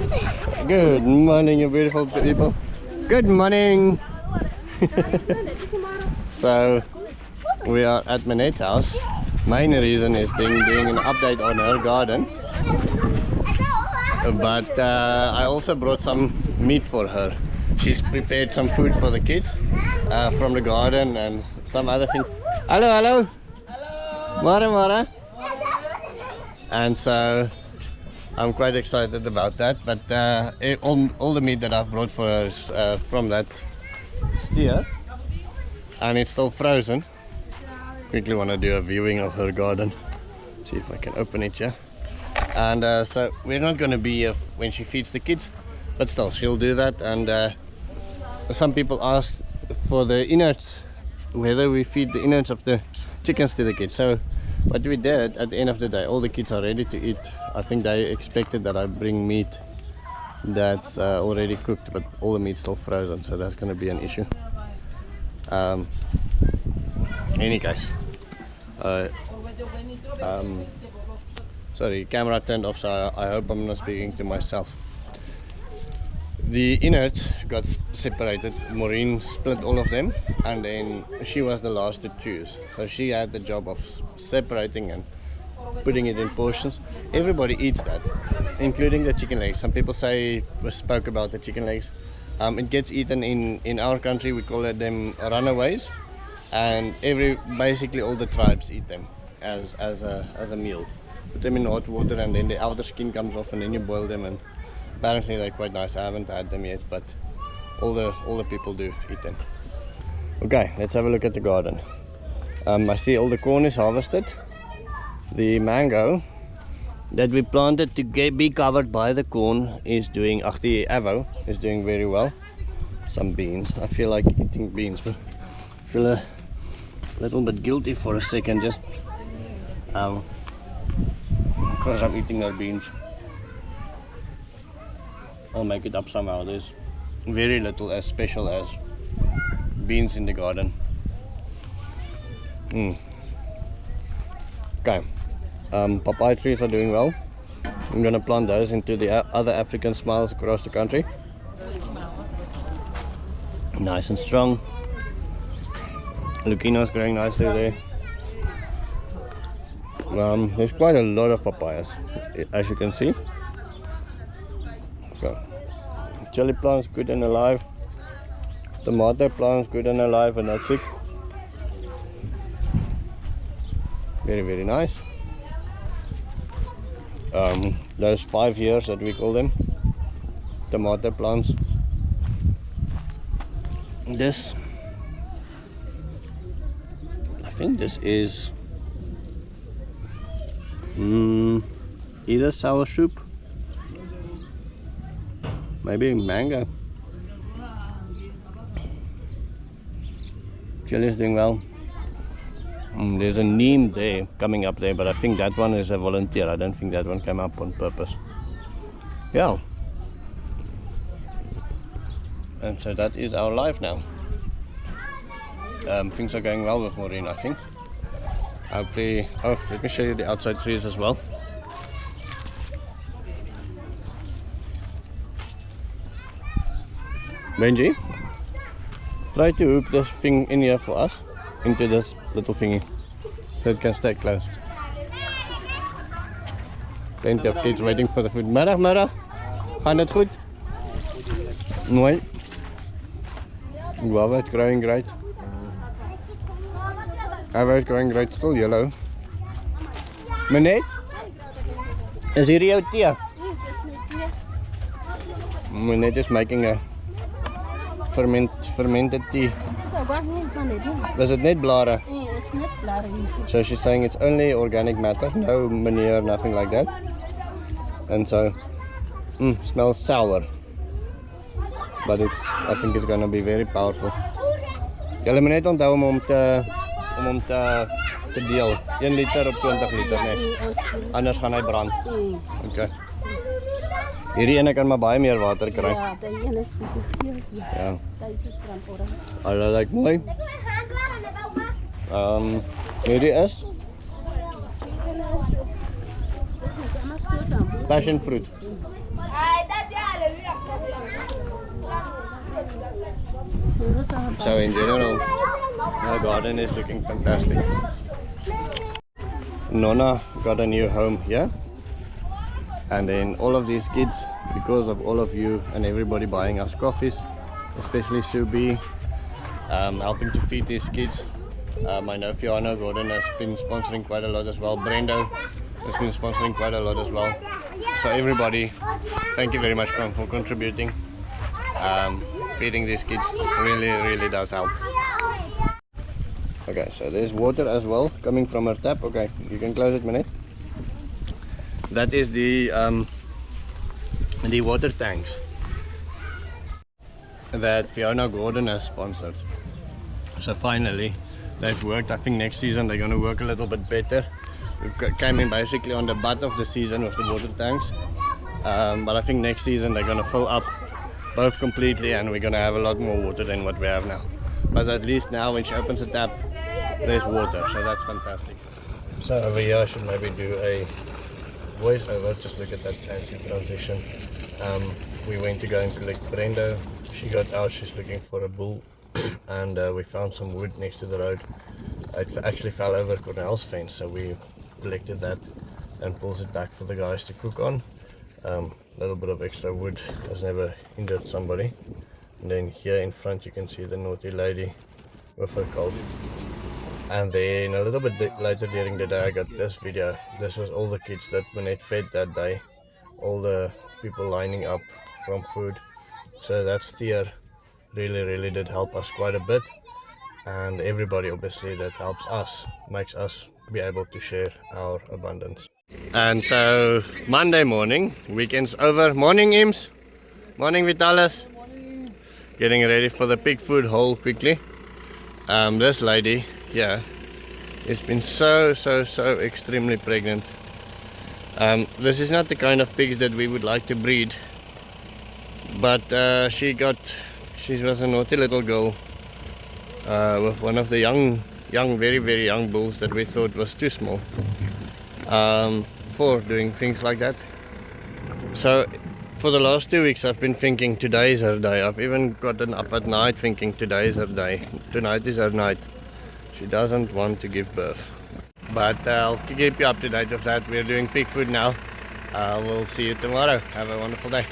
Good morning, you beautiful people. Good morning. So we are at Manette's house. Main reason is doing an update on her garden. But I also brought some meat for her. She's prepared some food for the kids from the garden and some other things. Hello, hello. Hello. Mara, Mara. And so I'm quite excited about that. But all the meat that I've brought for her is from that steer, and it's still frozen. Quickly want to do a viewing of her garden. See if I can open it here. And so we're not going to be here when she feeds the kids, but still she'll do that. And some people asked for the innards, whether we feed the innards of the chickens to the kids. So what we did at the end of the day, all the kids are ready to eat. I think they expected that I bring meat that's already cooked, but all the meat's still frozen, so that's going to be an issue. Any case, sorry, camera turned off, so I hope I'm not speaking to myself. The innards got separated. Maureen split all of them, and then she was the last to choose. So she had the job of separating and putting it in portions. Everybody eats that, including the chicken legs. Some people spoke about the chicken legs. It gets eaten in our country. We call them runaways, and basically all the tribes eat them as a meal. Put them in hot water, and then the outer skin comes off, and then you boil them, and apparently they're quite nice. I haven't had them yet, but all the people do eat them. Okay, let's have a look at the garden. I see all the corn is harvested. The mango that we planted to be covered by the corn is doing, the avo is doing very well. Some beans. I feel like eating beans, but I feel a little bit guilty for a second, just because I'm eating our beans. I'll make it up somehow. There's very little as special as beans in the garden. Okay, papaya trees are doing well. I'm gonna plant those into the other African smiles across the country. Nice and strong. Lucchino's growing nicely there. There's quite a lot of papayas, as you can see. So, chili plants good and alive. Tomato plants good and alive, and that's it. Very, very nice. Those 5 years that we call them, tomato plants. This, I think this is either sour soup, maybe mango. Chili is doing well. There's a neem there coming up there, but I think that one is a volunteer. I don't think that one came up on purpose. Yeah. And so that is our life now. Things are going well with Maureen, I think. Hopefully, let me show you the outside trees as well. Benji, try to hook this thing in here for us, into this little thingy, so it can stay closed. Plenty of kids waiting for the food. Middag, middag. Gaan het goed? Mooi. Guava is growing great. Avo is growing great, still yellow. Manette, is hier jou thee? Manette is making a fermented tea. Was it net blare? Yeah, it's net blare. So she's saying it's only organic matter, no manure, nothing like that. And so, smells sour. But I think it's gonna be very powerful. Julle moet net onthou om hom te deel. 1 liter op 20 liter net. Anders gaan hy brand. Okay. Hierdie ene kan maar baie meer water kry. Ja, die ene is bietjie veel. Ja. Dit is transparant. Hulle lyk mooi. Hierdie is passion fruit. So in general, our garden is looking fantastic. Nonna got a new home here, and then all of these kids, because of all of you and everybody buying us coffees, especially Subi, helping to feed these kids. I know Fiona Gordon has been sponsoring quite a lot as well. Brendo has been sponsoring quite a lot as well. So everybody, thank you very much for contributing. Feeding these kids really does help. Okay, so there's water as well coming from our tap. Okay, you can close it, Manette. That is the water tanks that Fiona Gordon has sponsored. So finally they've worked. I think next season they're going to work a little bit better. We've came in basically on the butt of the season with the water tanks, but I think next season they're going to fill up both completely, and we're going to have a lot more water than what we have now. But at least now when she opens the tap, there's water, so that's fantastic. So over here I should maybe do a voiceover. Just look at that fancy transition. We went to go and collect Brendo. She got out, she's looking for a bull, and we found some wood next to the road. It actually fell over Cornell's fence, so we collected that and pulls it back for the guys to cook on. A little bit of extra wood has never injured somebody. And then here in front you can see the naughty lady with her calf. And then a little bit later during the day I got this video. This was all the kids that Manette fed that day, all the people lining up from food. So that steer really did help us quite a bit, and everybody obviously that helps us makes us be able to share our abundance. And so Monday morning, weekend's over. Morning Ims, morning Vitalis. Morning. Getting ready for the pig food haul quickly. This lady here has been so extremely pregnant. This is not the kind of pigs that we would like to breed, but she was a naughty little girl with one of the very young bulls that we thought was too small for doing things like that. So for the last 2 weeks I've been thinking today is her day. I've even gotten up at night thinking today is her day. Tonight is her night. She doesn't want to give birth. But I'll keep you up to date with that. We're doing pig food now. We'll see you tomorrow. Have a wonderful day.